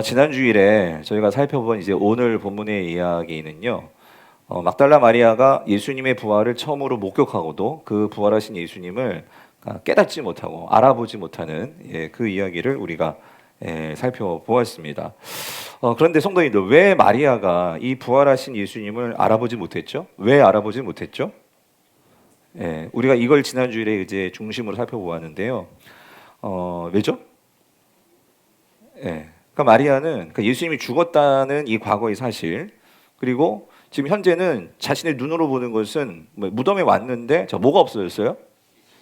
지난 주일에 저희가 살펴본 이제 오늘 본문의 이야기는요. 막달라 마리아가 예수님의 부활을 처음으로 목격하고도 그 부활하신 예수님을 깨닫지 못하고 알아보지 못하는 그 이야기를 우리가 살펴보았습니다. 그런데 성도님들, 왜 마리아가 이 부활하신 예수님을 알아보지 못했죠? 왜 알아보지 못했죠? 우리가 이걸 지난 주일에 이제 중심으로 살펴보았는데요. 왜죠? 그러니까 마리아는 그러니까 예수님이 죽었다는 이 과거의 사실, 그리고 지금 현재는 자신의 눈으로 보는 것은 무덤에 왔는데 뭐가 없어졌어요?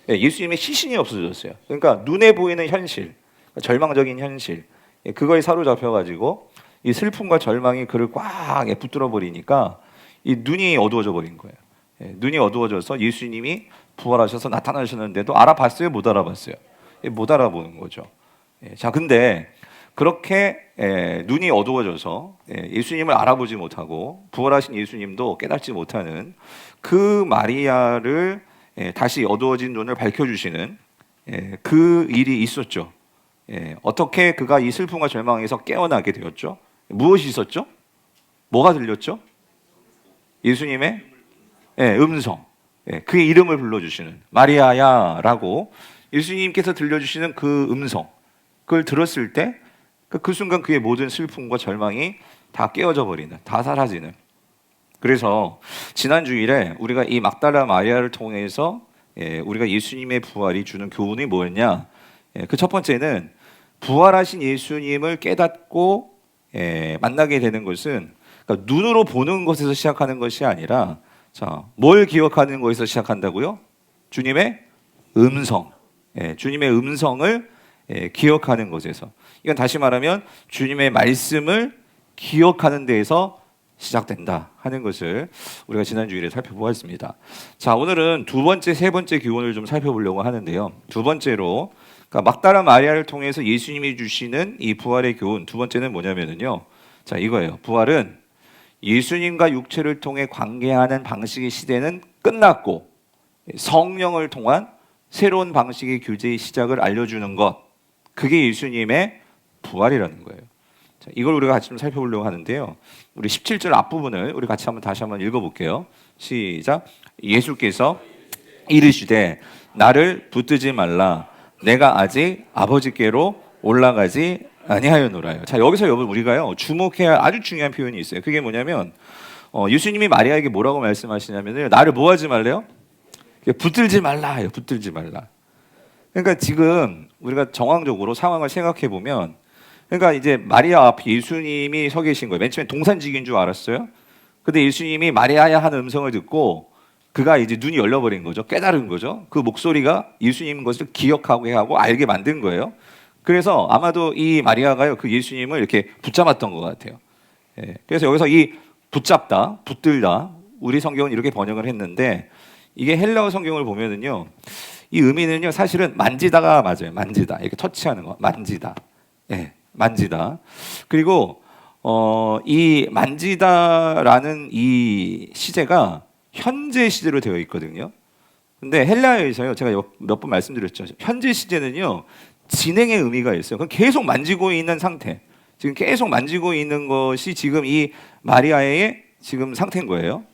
예수님의 시신이 없어졌어요. 그러니까 눈에 보이는 현실, 그러니까 절망적인 현실, 그거에 사로잡혀 가지고 이 슬픔과 절망이 그를 꽉 붙들어 버리니까 이 눈이 어두워져 버린 거예요. 눈이 어두워져서 예수님이 부활하셔서 나타나셨는데도 알아봤어요? 못 알아봤어요? 못 알아보는 거죠. 자, 근데 그렇게 눈이 어두워져서 예수님을 알아보지 못하고 부활하신 예수님도 깨닫지 못하는 그 마리아를 다시 어두워진 눈을 밝혀주시는 그 일이 있었죠. 어떻게 그가 이 슬픔과 절망에서 깨어나게 되었죠? 무엇이 있었죠? 뭐가 들렸죠? 예수님의 음성, 그의 이름을 불러주시는 마리아야 라고 예수님께서 들려주시는 그 음성, 그걸 들었을 때 그 순간 그의 모든 슬픔과 절망이 다 깨어져 버리는, 다 사라지는. 그래서 지난 주일에 우리가 이 막달라 마리아를 통해서 우리가 예수님의 부활이 주는 교훈이 뭐였냐? 그 첫 번째는 부활하신 예수님을 깨닫고 만나게 되는 것은 그러니까 눈으로 보는 것에서 시작하는 것이 아니라, 자, 뭘 기억하는 것에서 시작한다고요? 주님의 음성. 주님의 음성을 기억하는 것에서. 이건 다시 말하면 주님의 말씀을 기억하는 데에서 시작된다 하는 것을 우리가 지난 주일에 살펴보았습니다. 자, 오늘은 두 번째, 세 번째 교훈을 좀 살펴보려고 하는데요. 두 번째로, 그러니까 막달라 마리아를 통해서 예수님이 주시는 이 부활의 교훈, 두 번째는 뭐냐면요. 자, 이거예요. 부활은 예수님과 육체를 통해 관계하는 방식의 시대는 끝났고 성령을 통한 새로운 방식의 교제의 시작을 알려주는 것, 그게 예수님의 부활이라는 거예요. 자, 이걸 우리가 같이 좀 살펴보려고 하는데요. 우리 17절 앞부분을 우리 같이 다시 한번 읽어볼게요. 시작. 예수께서 이르시되 나를 붙들지 말라. 내가 아직 아버지께로 올라가지 아니하였노라요. 자, 여기서 여러분 우리가요 주목해야 할 아주 중요한 표현이 있어요. 그게 뭐냐면 예수님이 마리아에게 뭐라고 말씀하시냐면요, 나를 뭐 하지 말래요? 붙들지 말라요. 붙들지 말라. 그러니까 지금 우리가 정황적으로 상황을 생각해 보면, 그러니까 이제 마리아 앞에 예수님이 서 계신 거예요. 맨 처음에 동산직인 줄 알았어요. 근데 예수님이 마리아야 하는 음성을 듣고 그가 이제 눈이 열려버린 거죠. 깨달은 거죠. 그 목소리가 예수님 것을 기억하게 하고 알게 만든 거예요. 그래서 아마도 이 마리아가요 그 예수님을 이렇게 붙잡았던 것 같아요. 그래서 여기서 이 붙잡다, 붙들다, 우리 성경은 이렇게 번역을 했는데, 이게 헬라어 성경을 보면은요, 이 의미는요 사실은 만지다가 맞아요. 만지다, 이렇게 터치하는 거, 만지다. 만지다. 그리고 이 만지다라는 이 시제가 현재 시제로 되어 있거든요. 근데 헬라어에서요, 제가 몇 번 말씀드렸죠. 현재 시제는요 진행의 의미가 있어요. 그럼 계속 만지고 있는 상태, 지금 계속 만지고 있는 것이 지금 이 마리아의 지금 상태인 거예요.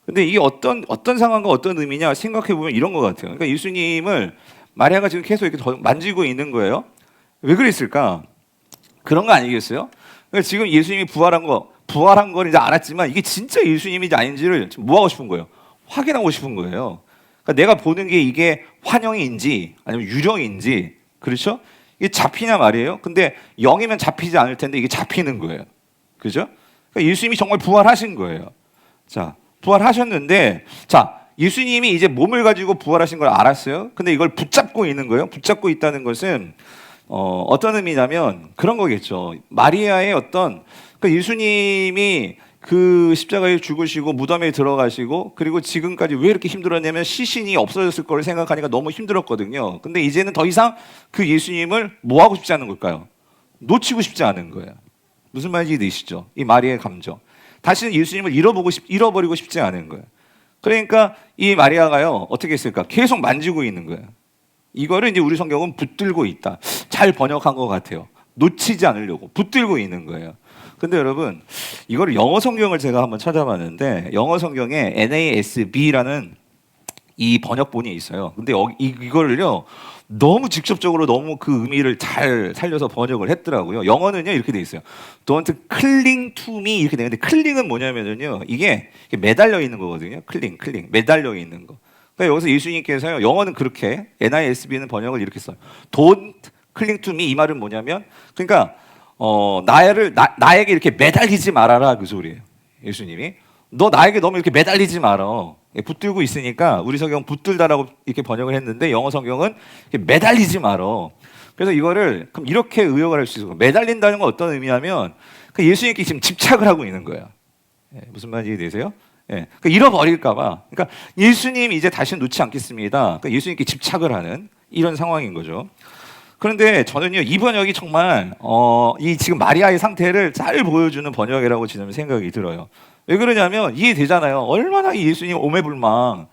근데 이게 어떤 상황과 어떤 의미냐 생각해 보면 이런 것 같아요. 그러니까 예수님을 마리아가 지금 계속 이렇게 만지고 있는 거예요. 왜 그랬을까? 그런 거 아니겠어요? 그러니까 지금 예수님이 부활한 걸 이제 알았지만 이게 진짜 예수님인지 아닌지를 뭐 하고 싶은 거예요? 확인하고 싶은 거예요. 그러니까 내가 보는 게 이게 환영인지 아니면 유령인지, 그렇죠? 이게 잡히냐 말이에요. 근데 영이면 잡히지 않을 텐데 이게 잡히는 거예요. 그죠? 그러니까 예수님이 정말 부활하신 거예요. 자, 부활하셨는데, 자, 예수님이 이제 몸을 가지고 부활하신 걸 알았어요. 근데 이걸 붙잡고 있는 거예요. 붙잡고 있다는 것은 어떤 의미냐면 그런 거겠죠. 마리아의 그러니까 예수님이 그 십자가에 죽으시고 무덤에 들어가시고, 그리고 지금까지 왜 이렇게 힘들었냐면 시신이 없어졌을 걸 생각하니까 너무 힘들었거든요. 근데 이제는 더 이상 그 예수님을 뭐 하고 싶지 않은 걸까요? 놓치고 싶지 않은 거예요. 무슨 말인지 이해되시죠? 이 마리아의 감정. 다시는 예수님을 잃어버리고 싶지 않은 거예요. 그러니까 이 마리아가요 어떻게 했을까? 계속 만지고 있는 거예요. 이거를 이제 우리 성경은 붙들고 있다, 잘 번역한 것 같아요. 놓치지 않으려고 붙들고 있는 거예요. 근데 여러분 이거를 영어 성경을 제가 한번 찾아봤는데 영어 성경에 NASB라는 이 번역본이 있어요. 근데 이거를요 너무 직접적으로 너무 그 의미를 잘 살려서 번역을 했더라고요. 영어는요 이렇게 돼 있어요. Don't cling to me 이렇게 되는데 클링은 뭐냐면요 이게 매달려 있는 거거든요. 클링 매달려 있는 거. 그러니까 여기서 예수님께서요 영어는 그렇게 NISB는 번역을 이렇게 써요. Don't cling to me 이 말은 뭐냐면 그러니까 나에게 이렇게 매달리지 말아라 그 소리예요. 예수님이 너 나에게 너무 이렇게 매달리지 말어. 붙들고 있으니까 우리 성경 붙들다라고 이렇게 번역을 했는데 영어 성경은 매달리지 말어. 그래서 이거를 그럼 이렇게 의역을 할 수 있어요. 매달린다는 건 어떤 의미냐면 예수님께 지금 집착을 하고 있는 거예요. 무슨 말인지 이해되세요? 그러니까 잃어버릴까봐. 그러니까 예수님 이제 다시 놓지 않겠습니다. 그러니까 예수님께 집착을 하는 이런 상황인 거죠. 그런데 저는요 이 번역이 정말 이 지금 마리아의 상태를 잘 보여주는 번역이라고 저는 생각이 들어요. 왜 그러냐면 이해되잖아요. 얼마나 이 예수님 오매불망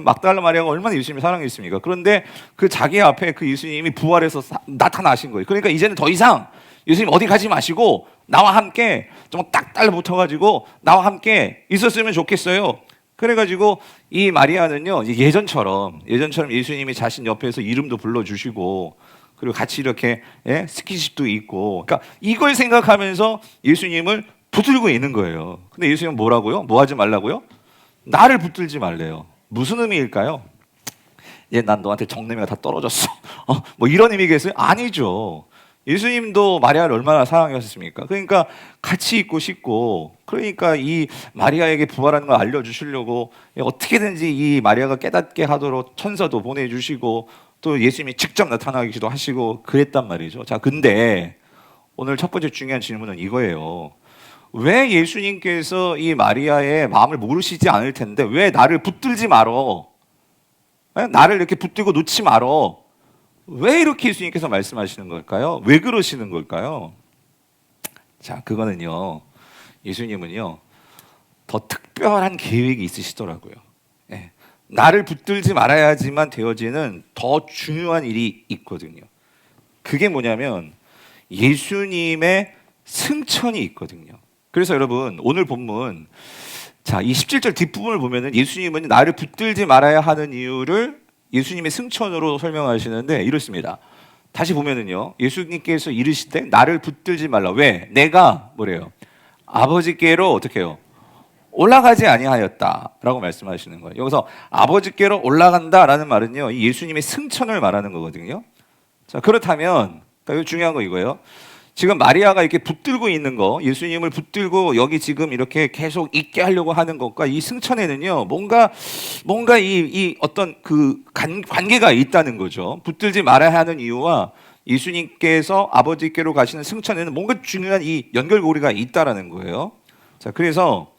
막달라 마리아가 얼마나 예수님을 사랑했습니까? 그런데 그 자기 앞에 그 예수님이 부활해서 나타나신 거예요. 그러니까 이제는 더 이상 예수님 어디 가지 마시고 나와 함께 좀 딱 달라붙어가지고 나와 함께 있었으면 좋겠어요. 그래가지고 이 마리아는요 예전처럼 예수님이 자신 옆에서 이름도 불러주시고 그리고 같이 이렇게 스킨십도 있고 그러니까 이걸 생각하면서 예수님을 붙들고 있는 거예요. 근데 예수님은 뭐라고요? 뭐 하지 말라고요? 나를 붙들지 말래요. 무슨 의미일까요? 난 너한테 정내미가 다 떨어졌어. 뭐 이런 의미겠어요? 아니죠. 예수님도 마리아를 얼마나 사랑하셨습니까? 그러니까 같이 있고 싶고 그러니까 이 마리아에게 부활하는 걸 알려주시려고 어떻게든지 이 마리아가 깨닫게 하도록 천사도 보내주시고 또 예수님이 직접 나타나기도 하시고 그랬단 말이죠. 자, 근데 오늘 첫 번째 중요한 질문은 이거예요. 왜 예수님께서 이 마리아의 마음을 모르시지 않을 텐데 왜 나를 붙들지 말어? 나를 이렇게 붙들고 놓지 말어? 왜 이렇게 예수님께서 말씀하시는 걸까요? 왜 그러시는 걸까요? 자, 그거는요. 예수님은요. 더 특별한 계획이 있으시더라고요. 나를 붙들지 말아야지만 되어지는 더 중요한 일이 있거든요. 그게 뭐냐면 예수님의 승천이 있거든요. 그래서 여러분 오늘 본문 자, 이 17절 뒷부분을 보면은 예수님은 나를 붙들지 말아야 하는 이유를 예수님의 승천으로 설명하시는데 이렇습니다. 다시 보면은요. 예수님께서 이르시되 나를 붙들지 말라. 왜? 내가 뭐래요? 아버지께로 어떻게 해요? 올라가지 아니하였다라고 말씀하시는 거예요. 여기서 아버지께로 올라간다라는 말은요. 이 예수님의 승천을 말하는 거거든요. 자, 그렇다면 그러니까 중요한 거 이거예요. 지금 마리아가 이렇게 붙들고 있는 거, 예수님을 붙들고 여기 지금 이렇게 계속 있게 하려고 하는 것과 이 승천에는요, 뭔가 이 어떤 그 관계가 있다는 거죠. 붙들지 말아야 하는 이유와 예수님께서 아버지께로 가시는 승천에는 뭔가 중요한 이 연결고리가 있다라는 거예요. 자, 그래서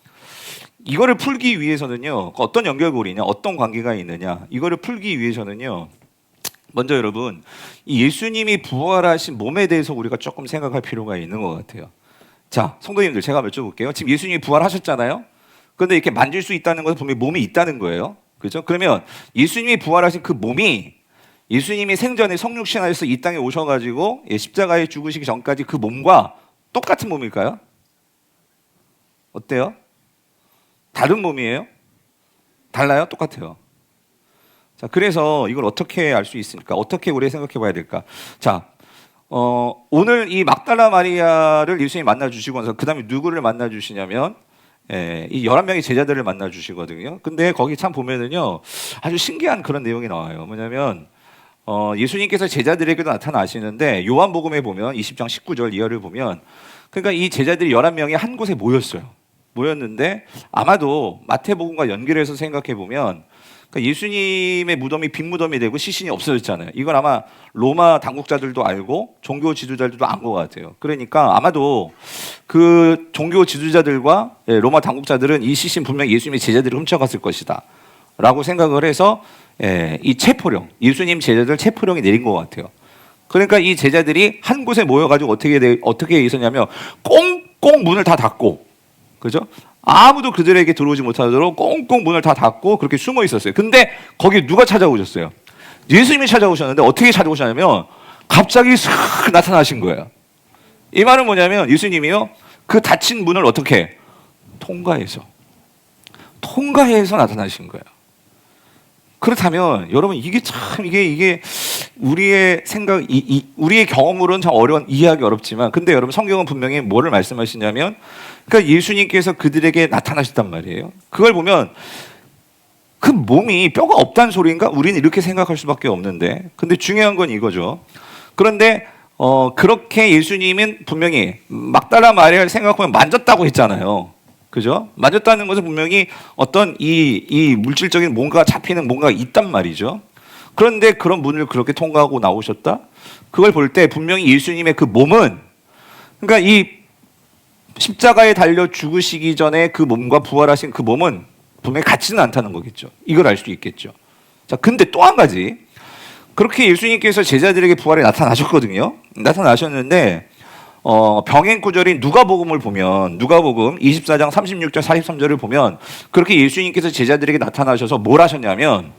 이거를 풀기 위해서는요, 어떤 연결고리냐, 어떤 관계가 있느냐, 이거를 풀기 위해서는요, 먼저 여러분, 이 예수님이 부활하신 몸에 대해서 우리가 조금 생각할 필요가 있는 것 같아요. 자, 성도님들 제가 여쭤볼게요. 지금 예수님이 부활하셨잖아요. 그런데 이렇게 만질 수 있다는 것은 분명히 몸이 있다는 거예요. 그렇죠? 그러면 예수님이 부활하신 그 몸이 예수님이 생전에 성육신하셔서 이 땅에 오셔가지고 십자가에 죽으시기 전까지 그 몸과 똑같은 몸일까요? 어때요? 다른 몸이에요? 달라요? 똑같아요. 자, 그래서 이걸 어떻게 알 수 있습니까? 어떻게 우리 생각해 봐야 될까? 자, 오늘 이 막달라 마리아를 예수님이 만나 주시고 나서 그 다음에 누구를 만나 주시냐면 이 11명의 제자들을 만나 주시거든요. 근데 거기 참 보면은요 아주 신기한 그런 내용이 나와요. 뭐냐면 예수님께서 제자들에게도 나타나시는데 요한복음에 보면 20장 19절 이하를 보면 그러니까 이 제자들이 11명이 한 곳에 모였는데 아마도 마태복음과 연결해서 생각해 보면 그러니까 예수님의 무덤이 빈 무덤이 되고 시신이 없어졌잖아요. 이건 아마 로마 당국자들도 알고 종교 지도자들도 안 것 같아요. 그러니까 아마도 그 종교 지도자들과 로마 당국자들은 이 시신 분명 예수님의 제자들이 훔쳐갔을 것이다 라고 생각을 해서 이 체포령, 예수님 제자들 체포령이 내린 것 같아요. 그러니까 이 제자들이 한 곳에 모여가지고 어떻게 있었냐면 꽁꽁 문을 다 닫고, 그죠? 아무도 그들에게 들어오지 못하도록 꽁꽁 문을 다 닫고 그렇게 숨어 있었어요. 근데 거기 누가 찾아오셨어요? 예수님이 찾아오셨는데 어떻게 찾아오셨냐면 갑자기 슥 나타나신 거예요. 이 말은 뭐냐면 예수님이요 그 닫힌 문을 어떻게 통과해서 나타나신 거예요. 그렇다면 여러분 이게 참 이게 우리의 생각 우리의 경험으로는 참 이해하기 어렵지만 근데 여러분 성경은 분명히 뭐를 말씀하시냐면 그러니까 예수님께서 그들에게 나타나셨단 말이에요. 그걸 보면 그 몸이 뼈가 없다는 소리인가? 우리는 이렇게 생각할 수밖에 없는데 근데 중요한 건 이거죠. 그런데 그렇게 예수님은 분명히 막달라 마리아를 생각하면 만졌다고 했잖아요. 그죠? 만졌다는 것은 분명히 어떤 이 물질적인 뭔가 잡히는 뭔가가 있단 말이죠. 그런데 그런 문을 그렇게 통과하고 나오셨다? 그걸 볼 때 분명히 예수님의 그 몸은 그러니까 이 십자가에 달려 죽으시기 전에 그 몸과 부활하신 그 몸은 분명히 같지는 않다는 거겠죠. 이걸 알 수 있겠죠. 자, 근데 또 한 가지. 그렇게 예수님께서 제자들에게 부활에 나타나셨거든요. 나타나셨는데 병행 구절인 누가복음을 보면 누가복음 24장 36절 43절을 보면 그렇게 예수님께서 제자들에게 나타나셔서 뭘 하셨냐면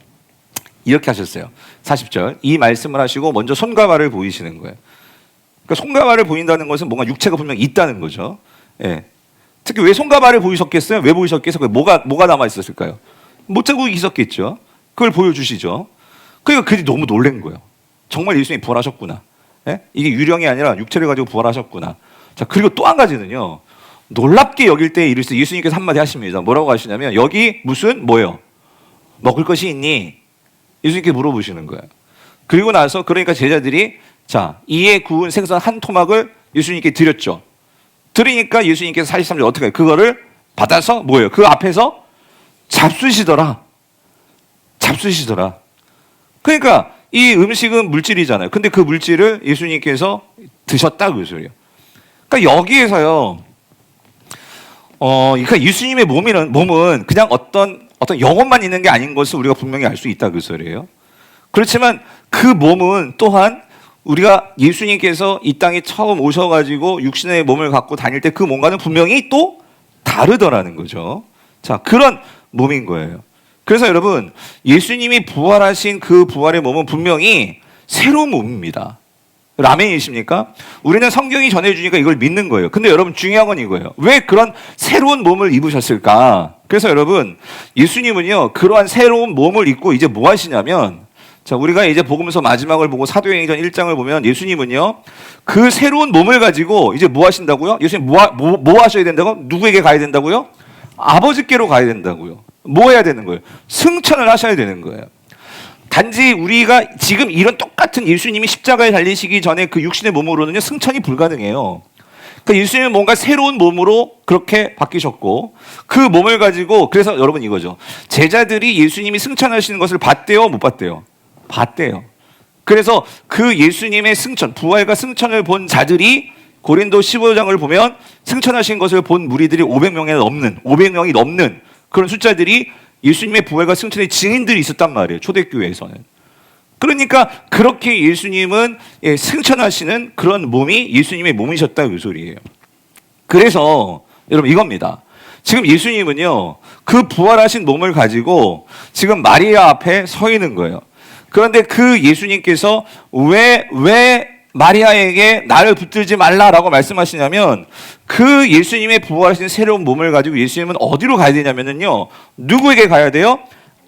이렇게 하셨어요. 40절 이 말씀을 하시고 먼저 손과 발을 보이시는 거예요. 그러니까 손과 발을 보인다는 것은 뭔가 육체가 분명히 있다는 거죠. 예. 특히 왜 손과 발을 보이셨겠어요? 왜 보이셨겠어요? 뭐가 남아 있었을까요? 못자국이 있었겠죠. 그걸 보여주시죠. 그러니까 그들이 너무 놀란 거예요. 정말 예수님이 부활하셨구나. 예? 이게 유령이 아니라 육체를 가지고 부활하셨구나. 자, 그리고 또 한 가지는요. 놀랍게 여길 때 이르시되 예수님께서 한마디 하십니다. 뭐라고 하시냐면 여기 무슨 뭐예요? 먹을 것이 있니? 예수님께 물어보시는 거예요. 그리고 나서 그러니까 제자들이 자, 이에 구운 생선 한 토막을 예수님께 드렸죠. 드리니까 예수님께서 43절 어떻게 해요? 그거를 받아서 뭐예요? 그 앞에서 잡수시더라. 그러니까 이 음식은 물질이잖아요. 근데 그 물질을 예수님께서 드셨다 그 소리예요. 그러니까 여기에서요. 그러니까 예수님의 몸은 그냥 어떤 영혼만 있는 게 아닌 것을 우리가 분명히 알 수 있다 그 소리예요. 그렇지만 그 몸은 또한 우리가 예수님께서 이 땅에 처음 오셔가지고 육신의 몸을 갖고 다닐 때 그 몸과는 분명히 또 다르더라는 거죠. 자, 그런 몸인 거예요. 그래서 여러분 예수님이 부활하신 그 부활의 몸은 분명히 새로운 몸입니다. 아멘이십니까? 우리는 성경이 전해주니까 이걸 믿는 거예요. 근데 여러분 중요한 건 이거예요. 왜 그런 새로운 몸을 입으셨을까? 그래서 여러분 예수님은요 그러한 새로운 몸을 입고 이제 뭐 하시냐면 자, 우리가 이제 복음서 마지막을 보고 사도행전 1장을 보면 예수님은요 그 새로운 몸을 가지고 이제 뭐 하신다고요? 예수님 뭐 하셔야 된다고? 누구에게 가야 된다고요? 아버지께로 가야 된다고요. 뭐 해야 되는 거예요? 승천을 하셔야 되는 거예요. 단지 우리가 지금 이런 똑같은 예수님이 십자가에 달리시기 전에 그 육신의 몸으로는요 승천이 불가능해요. 그러니까 예수님은 뭔가 새로운 몸으로 그렇게 바뀌셨고 그 몸을 가지고 그래서 여러분 이거죠. 제자들이 예수님이 승천하시는 것을 봤대요? 못 봤대요? 봤대요. 그래서 그 예수님의 승천, 부활과 승천을 본 자들이 고린도 15장을 보면 승천하신 것을 본 무리들이 500명이 넘는 그런 숫자들이 예수님의 부활과 승천의 증인들이 있었단 말이에요. 초대교회에서는. 그러니까 그렇게 예수님은 승천하시는 그런 몸이 예수님의 몸이셨다 그 소리예요. 그래서 여러분 이겁니다. 지금 예수님은요 그 부활하신 몸을 가지고 지금 마리아 앞에 서 있는 거예요. 그런데 그 예수님께서 왜 마리아에게 나를 붙들지 말라라고 말씀하시냐면 그 예수님의 부활하신 새로운 몸을 가지고 예수님은 어디로 가야 되냐면요 누구에게 가야 돼요?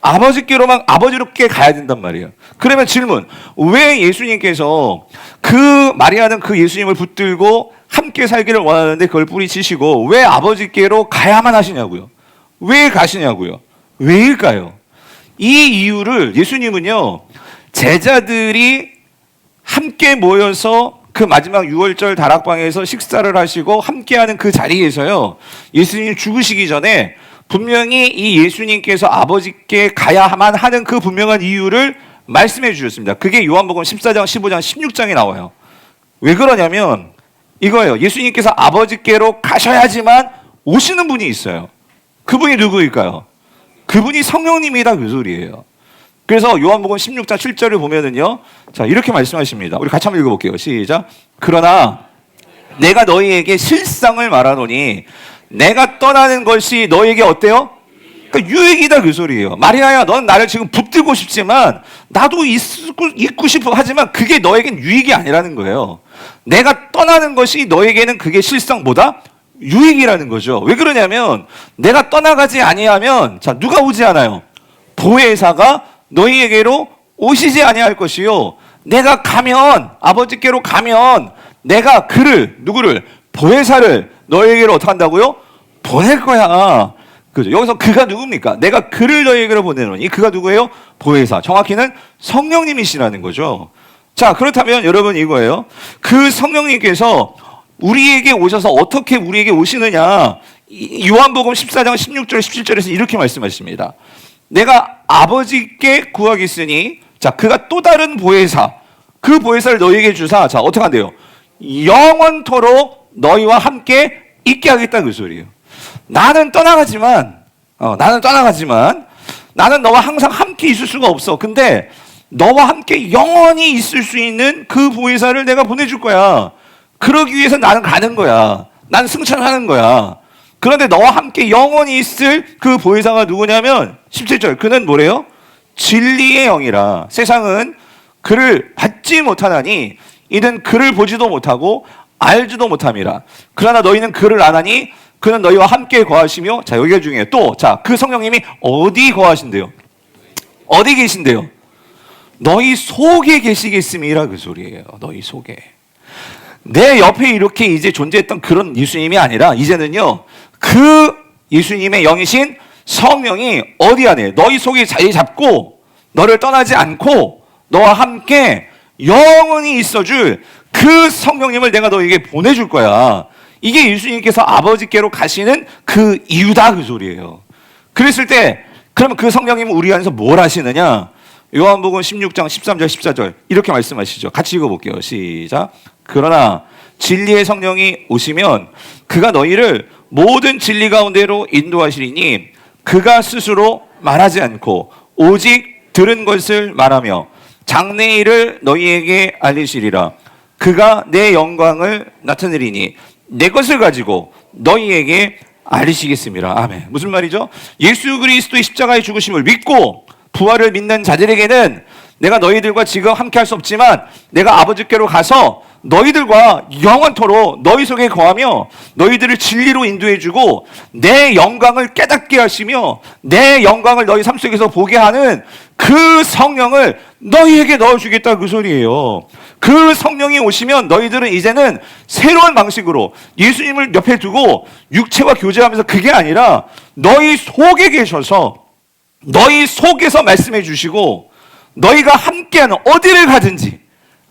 아버지로께 가야 된단 말이에요. 그러면 질문, 왜 예수님께서 그 마리아는 그 예수님을 붙들고 함께 살기를 원하는데 그걸 뿌리치시고 왜 아버지께로 가야만 하시냐고요? 왜 가시냐고요? 왜일까요? 이 이유를 예수님은요 제자들이 함께 모여서 그 마지막 6월절 다락방에서 식사를 하시고 함께하는 그 자리에서요 예수님이 죽으시기 전에 분명히 이 예수님께서 아버지께 가야만 하는 그 분명한 이유를 말씀해 주셨습니다. 그게 요한복음 14장, 15장, 16장에 나와요. 왜 그러냐면 이거예요. 예수님께서 아버지께로 가셔야지만 오시는 분이 있어요. 그분이 누구일까요? 그분이 성령님이다 그 소리예요. 그래서 요한복음 16장 7절을 보면은요. 자, 이렇게 말씀하십니다. 우리 같이 한번 읽어볼게요. 시작. 그러나 내가 너희에게 실상을 말하노니 내가 떠나는 것이 너희에게 어때요? 그러니까 유익이다 그 소리예요. 마리아야, 넌 나를 지금 붙들고 싶지만 나도 있고 싶어 하지만 그게 너에겐 유익이 아니라는 거예요. 내가 떠나는 것이 너에게는 그게 실상보다 유익이라는 거죠. 왜 그러냐면 내가 떠나가지 아니하면 자 누가 오지 않아요? 보혜사가 너희에게로 오시지 아니할 것이요. 내가 가면 아버지께로 가면 내가 그를 누구를 보혜사를 너희에게로 어떻게 한다고요? 보낼 거야. 그죠? 여기서 그가 누굽니까? 내가 그를 너희에게로 보내노니 그가 누구예요? 보혜사. 정확히는 성령님이시라는 거죠. 자, 그렇다면 여러분 이거예요. 그 성령님께서 우리에게 오셔서 어떻게 우리에게 오시느냐? 요한복음 14장 16절 17절에서 이렇게 말씀하십니다. 내가 아버지께 구하겠으니 자 그가 또 다른 보혜사 그 보혜사를 너희에게 주사 자 어떻게 한대요? 영원토록 너희와 함께 있게 하겠다 그 소리예요. 나는 떠나가지만 나는 너와 항상 함께 있을 수가 없어. 근데 너와 함께 영원히 있을 수 있는 그 보혜사를 내가 보내줄 거야. 그러기 위해서 나는 가는 거야. 난 승천하는 거야. 그런데 너와 함께 영원히 있을 그 보혜사가 누구냐면 17절 그는 뭐래요? 진리의 영이라. 세상은 그를 받지 못하나니 이는 그를 보지도 못하고 알지도 못함이라. 그러나 너희는 그를 아나니 그는 너희와 함께 거하시며 자 여기가 중요해요. 또 자 그 성령님이 어디 거하신대요? 어디 계신대요? 너희 속에 계시겠음이라 그 소리예요. 너희 속에. 내 옆에 이렇게 이제 존재했던 그런 예수님이 아니라 이제는요 그 예수님의 영이신 성령이 어디 안에 너희 속에 자리 잡고 너를 떠나지 않고 너와 함께 영원히 있어줄 그 성령님을 내가 너에게 보내줄 거야. 이게 예수님께서 아버지께로 가시는 그 이유다 그 소리예요. 그랬을 때 그러면 그 성령님은 우리 안에서 뭘 하시느냐? 요한복음 16장 13절 14절 이렇게 말씀하시죠. 같이 읽어볼게요. 시작. 그러나 진리의 성령이 오시면 그가 너희를 모든 진리 가운데로 인도하시리니 그가 스스로 말하지 않고 오직 들은 것을 말하며 장래일을 너희에게 알리시리라. 그가 내 영광을 나타내리니 내 것을 가지고 너희에게 알리시겠습니다. 아멘. 무슨 말이죠? 예수 그리스도의 십자가의 죽으심을 믿고 부활을 믿는 자들에게는 내가 너희들과 지금 함께 할 수 없지만 내가 아버지께로 가서 너희들과 영원토록 너희 속에 거하며 너희들을 진리로 인도해주고 내 영광을 깨닫게 하시며 내 영광을 너희 삶 속에서 보게 하는 그 성령을 너희에게 넣어주겠다 그 소리예요. 그 성령이 오시면 너희들은 이제는 새로운 방식으로 예수님을 옆에 두고 육체와 교제하면서 그게 아니라 너희 속에 계셔서 너희 속에서 말씀해 주시고 너희가 함께하는 어디를 가든지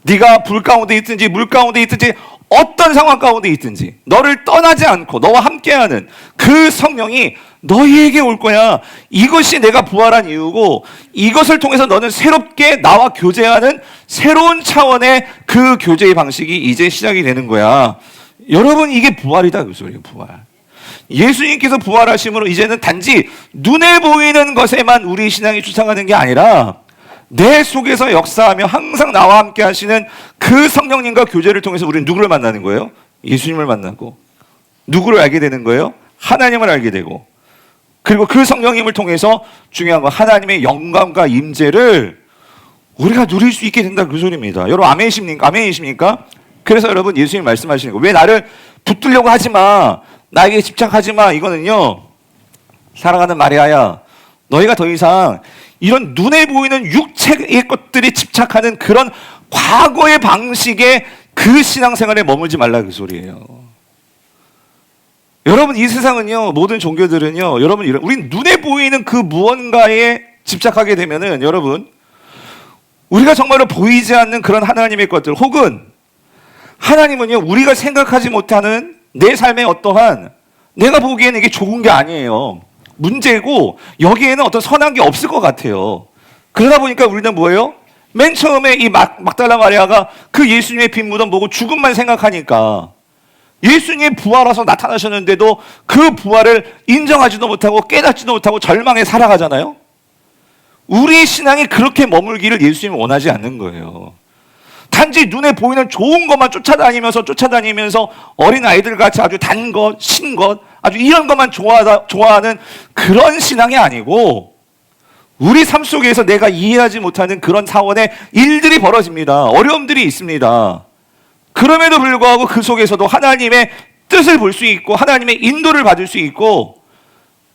네가 불 가운데 있든지 물 가운데 있든지 어떤 상황 가운데 있든지 너를 떠나지 않고 너와 함께하는 그 성령이 너희에게 올 거야. 이것이 내가 부활한 이유고 이것을 통해서 너는 새롭게 나와 교제하는 새로운 차원의 그 교제의 방식이 이제 시작이 되는 거야. 여러분 이게 부활이다 그 소리예요. 부활. 예수님께서 부활하심으로 이제는 단지 눈에 보이는 것에만 우리 신앙이 추상하는 게 아니라 내 속에서 역사하며 항상 나와 함께 하시는 그 성령님과 교제를 통해서 우리는 누구를 만나는 거예요? 예수님을 만나고 누구를 알게 되는 거예요? 하나님을 알게 되고 그리고 그 성령님을 통해서 중요한 건 하나님의 영광과 임재를 우리가 누릴 수 있게 된다 그 소리입니다. 여러분 아멘이십니까? 아멘이십니까? 그래서 여러분 예수님 말씀하시는 거 왜 나를 붙들려고 하지 마. 나에게 집착하지 마. 이거는요. 사랑하는 마리아야 너희가 더 이상 이런 눈에 보이는 육체의 것들에 집착하는 그런 과거의 방식의 그 신앙생활에 머물지 말라 그 소리예요. 여러분 이 세상은요 모든 종교들은요 여러분 우린 눈에 보이는 그 무언가에 집착하게 되면은 여러분 우리가 정말로 보이지 않는 그런 하나님의 것들 혹은 하나님은요 우리가 생각하지 못하는 내 삶의 어떠한 내가 보기에는 이게 좋은 게 아니에요. 문제고 여기에는 어떤 선한 게 없을 것 같아요. 그러다 보니까 우리는 뭐예요? 맨 처음에 이 막달라 마리아가 그 예수님의 빈 무덤 보고 죽음만 생각하니까 예수님이 부활해서 나타나셨는데도 그 부활을 인정하지도 못하고 깨닫지도 못하고 절망에 살아가잖아요. 우리 신앙이 그렇게 머물기를 예수님이 원하지 않는 거예요. 단지 눈에 보이는 좋은 것만 쫓아다니면서 어린아이들 같이 아주 단 것, 신 것, 아주 이런 것만 좋아하는 그런 신앙이 아니고 우리 삶 속에서 내가 이해하지 못하는 그런 차원의 일들이 벌어집니다. 어려움들이 있습니다. 그럼에도 불구하고 그 속에서도 하나님의 뜻을 볼 수 있고 하나님의 인도를 받을 수 있고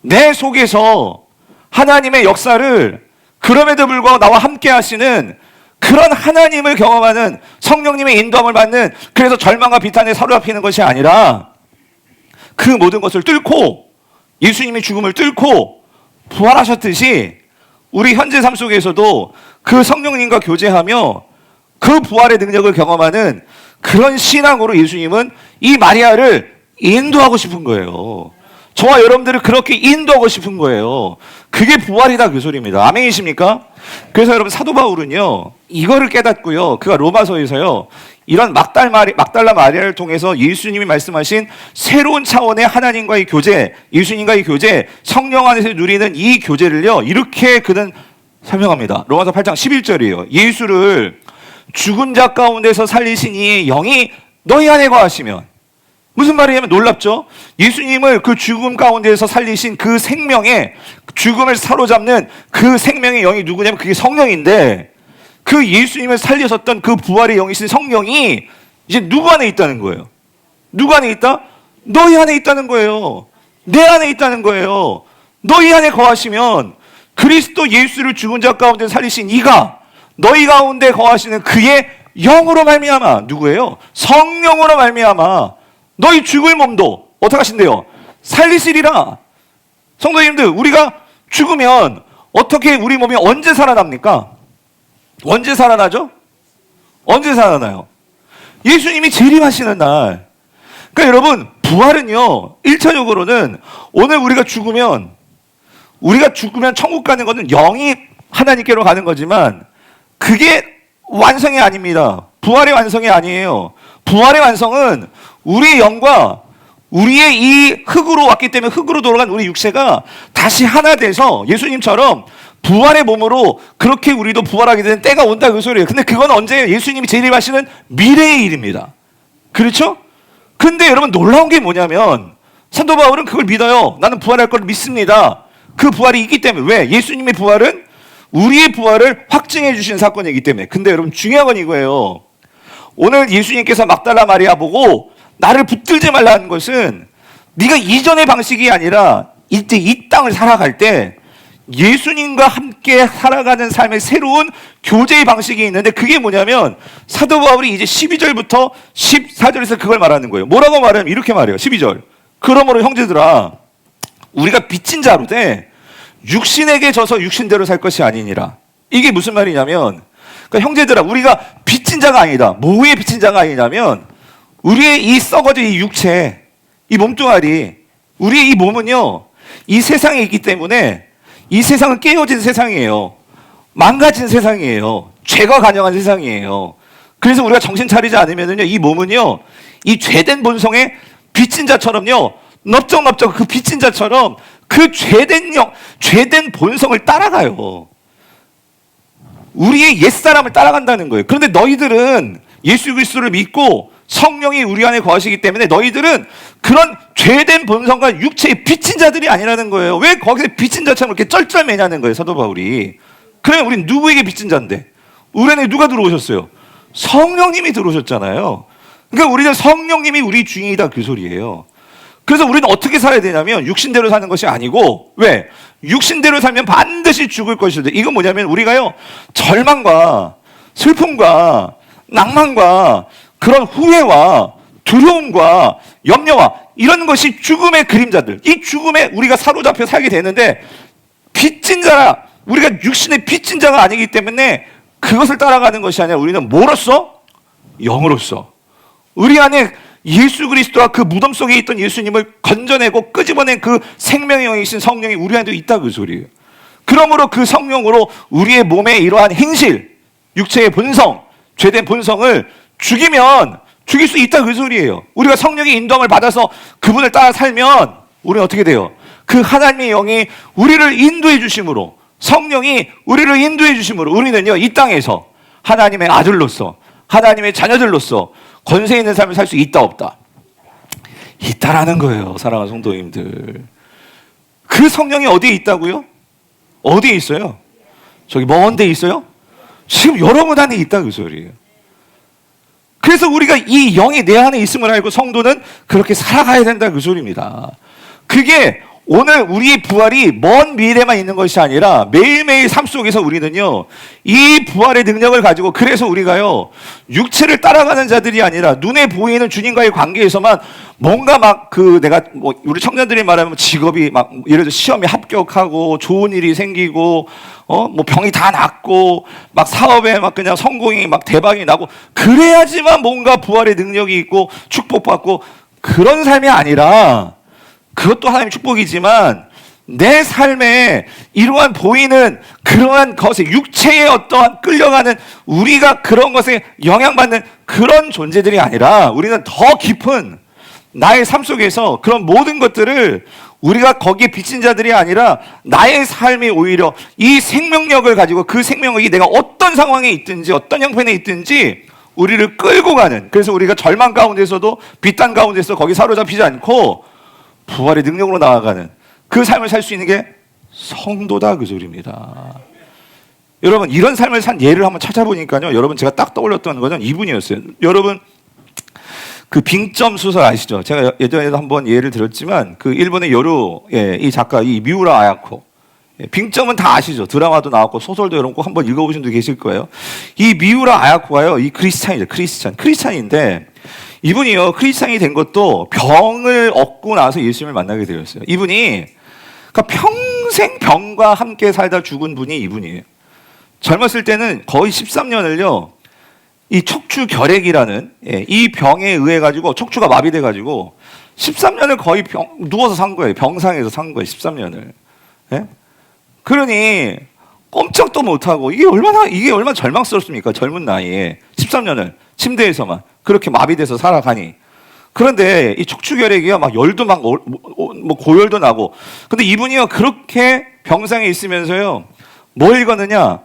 내 속에서 하나님의 역사를 그럼에도 불구하고 나와 함께 하시는 그런 하나님을 경험하는 성령님의 인도함을 받는, 그래서 절망과 비탄에 사로잡히는 것이 아니라 그 모든 것을 뚫고 예수님이 죽음을 뚫고 부활하셨듯이 우리 현재 삶 속에서도 그 성령님과 교제하며 그 부활의 능력을 경험하는 그런 신앙으로 예수님은 이 마리아를 인도하고 싶은 거예요. 저와 여러분들을 그렇게 인도하고 싶은 거예요. 그게 부활이다, 그 소리입니다. 아멘이십니까? 그래서 여러분, 사도 바울은요 이거를 깨닫고요, 그가 로마서에서요 이런 막달라 마리아를 통해서 예수님이 말씀하신 새로운 차원의 하나님과의 교제, 예수님과의 교제, 성령 안에서 누리는 이 교제를요 이렇게 그는 설명합니다. 로마서 8장 11절이에요. 예수를 죽은 자 가운데서 살리신 이의 영이 너희 안에 거하시면, 무슨 말이냐면 놀랍죠? 예수님을 그 죽음 가운데서 살리신 그 생명의, 죽음을 사로잡는 그 생명의 영이 누구냐면 그게 성령인데, 그 예수님을 살리셨던 그 부활의 영이신 성령이 이제 누구 안에 있다는 거예요? 누구 안에 있다? 너희 안에 있다는 거예요. 내 안에 있다는 거예요. 너희 안에 거하시면 그리스도 예수를 죽은 자 가운데 살리신 이가 너희 가운데 거하시는 그의 영으로 말미암아, 누구예요? 성령으로 말미암아 너희 죽을 몸도 어떻게 하신대요? 살리시리라. 성도님들, 우리가 죽으면 어떻게 우리 몸이 언제 살아납니까? 언제 살아나죠? 언제 살아나요? 예수님이 재림하시는 날. 그러니까 여러분, 부활은요 1차적으로는 오늘 우리가 죽으면 천국 가는 것은 영이 하나님께로 가는 거지만 그게 완성이 아닙니다. 부활의 완성이 아니에요. 부활의 완성은 우리의 영과 우리의 이 흙으로 왔기 때문에 흙으로 돌아간 우리 육체가 다시 하나 돼서 예수님처럼 부활의 몸으로 그렇게 우리도 부활하게 되는 때가 온다, 그 소리예요. 근데 그건 언제예요? 예수님이 재림하시는 미래의 일입니다. 그렇죠? 근데 여러분, 놀라운 게 뭐냐면 사도 바울은 그걸 믿어요. 나는 부활할 걸 믿습니다. 그 부활이 있기 때문에. 왜? 예수님의 부활은 우리의 부활을 확증해 주신 사건이기 때문에. 근데 여러분, 중요한 건 이거예요. 오늘 예수님께서 막달라 마리아 보고 나를 붙들지 말라는 것은 네가 이전의 방식이 아니라 이제 이 땅을 살아갈 때 예수님과 함께 살아가는 삶의 새로운 교제의 방식이 있는데, 그게 뭐냐면 사도 바울이 이제 12절부터 14절에서 그걸 말하는 거예요. 뭐라고 말하면 이렇게 말해요. 12절. 그러므로 형제들아, 우리가 빚진 자로 돼 육신에게 져서 육신대로 살 것이 아니니라. 이게 무슨 말이냐면, 그러니까 형제들아, 우리가 빚진 자가 아니다. 뭐에 빚진 자가 아니냐면 우리의 이 썩어진 이 육체, 이 몸뚱아리, 우리의 이 몸은요 이 세상에 있기 때문에 이 세상은 깨어진 세상이에요. 망가진 세상이에요. 죄가 간영한 세상이에요. 그래서 우리가 정신 차리지 않으면요 이 몸은요 이 죄된 본성의 빚진 자처럼요 넓적넓적 그 빚진 자처럼 그 죄된 본성을 따라가요. 우리의 옛사람을 따라간다는 거예요. 그런데 너희들은 예수 그리스도를 믿고 성령이 우리 안에 거하시기 때문에 너희들은 그런 죄된 본성과 육체의 빚진 자들이 아니라는 거예요. 왜 거기서 빚진 자처럼 이렇게 쩔쩔매냐는 거예요, 사도 바울이. 그러면 우리는 누구에게 빚진 자인데? 우리 안에 누가 들어오셨어요? 성령님이 들어오셨잖아요. 그러니까 우리는 성령님이 우리 주인이다, 그 소리예요. 그래서 우리는 어떻게 살아야 되냐면 육신대로 사는 것이 아니고, 왜? 육신대로 살면 반드시 죽을 것이다. 이건 뭐냐면 우리가요 절망과 슬픔과 낭만과 그런 후회와 두려움과 염려와 이런 것이 죽음의 그림자들, 이 죽음에 우리가 사로잡혀 살게 되는데, 빚진 자라, 우리가 육신의 빚진 자가 아니기 때문에 그것을 따라가는 것이 아니라 우리는 뭐로써? 영으로서 우리 안에 예수 그리스도와 그 무덤 속에 있던 예수님을 건져내고 끄집어낸 그 생명의 영이신 성령이 우리 안에도 있다, 그 소리예요. 그러므로 그 성령으로 우리의 몸에 이러한 행실, 육체의 본성, 죄된 본성을 죽일 수 있다, 그 소리예요. 우리가 성령의 인도함을 받아서 그분을 따라 살면 우리는 어떻게 돼요? 그 하나님의 영이 우리를 인도해 주심으로, 성령이 우리를 인도해 주심으로 우리는요 이 땅에서 하나님의 아들로서, 하나님의 자녀들로서 권세 있는 삶을 살 수 있다, 없다? 있다라는 거예요, 사랑하는 성도님들. 그 성령이 어디에 있다고요? 어디에 있어요? 저기 먼 데 있어요? 지금 여러분 안에 있다, 그 소리예요. 그래서 우리가 이 영이 내 안에 있음을 알고 성도는 그렇게 살아가야 된다 그 소리입니다. 그게 오늘 우리의 부활이 먼 미래만 있는 것이 아니라 매일매일 삶 속에서 우리는요, 이 부활의 능력을 가지고, 그래서 우리가요, 육체를 따라가는 자들이 아니라 눈에 보이는 주님과의 관계에서만 뭔가 막 내가 우리 청년들이 말하면 직업이 막 예를 들어 시험에 합격하고 좋은 일이 생기고 병이 다 낫고 막 사업에 막 그냥 성공이 막 대박이 나고 그래야지만 뭔가 부활의 능력이 있고 축복받고, 그런 삶이 아니라, 그것도 하나님의 축복이지만 내 삶에 이러한 보이는 그러한 것에, 육체의 어떠한 끌려가는, 우리가 그런 것에 영향받는 그런 존재들이 아니라, 우리는 더 깊은 나의 삶 속에서 그런 모든 것들을, 우리가 거기에 비친 자들이 아니라 나의 삶이 오히려 이 생명력을 가지고, 그 생명력이 내가 어떤 상황에 있든지 어떤 형편에 있든지 우리를 끌고 가는, 그래서 우리가 절망 가운데서도 비탄 가운데서 거기 사로잡히지 않고 부활의 능력으로 나아가는 그 삶을 살 수 있는 게 성도다 그 소리입니다. 여러분, 이런 삶을 산 예를 한번 찾아보니까요, 여러분, 제가 딱 떠올렸던 것은 이분이었어요. 여러분, 그 빙점 소설 아시죠? 제가 예전에도 한번 예를 들었지만 그 일본의 여류, 이 작가, 이 미우라 아야코, 빙점은 다 아시죠? 드라마도 나왔고 소설도 여러분 꼭 한번 읽어보신 분도 계실 거예요. 이 미우라 아야코가요, 이 크리스찬이죠. 크리스찬인데, 이분이요, 크리스찬이 된 것도 병을 얻고 나서 예수님을 만나게 되었어요. 이분이, 그러니까 평생 병과 함께 살다 죽은 분이 이분이에요. 젊었을 때는 거의 13년을요, 이 척추결핵이라는 이 병에 의해 가지고 척추가 마비돼 가지고 13년을 거의 누워서 산 거예요. 병상에서 산 거예요. 13년을. 예? 그러니 꼼짝도 못하고, 이게 얼마나 절망스럽습니까? 젊은 나이에 13년을 침대에서만 그렇게 마비돼서 살아가니. 그런데 이 척추결핵이요, 막 열도 막 고열도 나고. 근데 이분이요, 그렇게 병상에 있으면서요, 뭘 읽었느냐?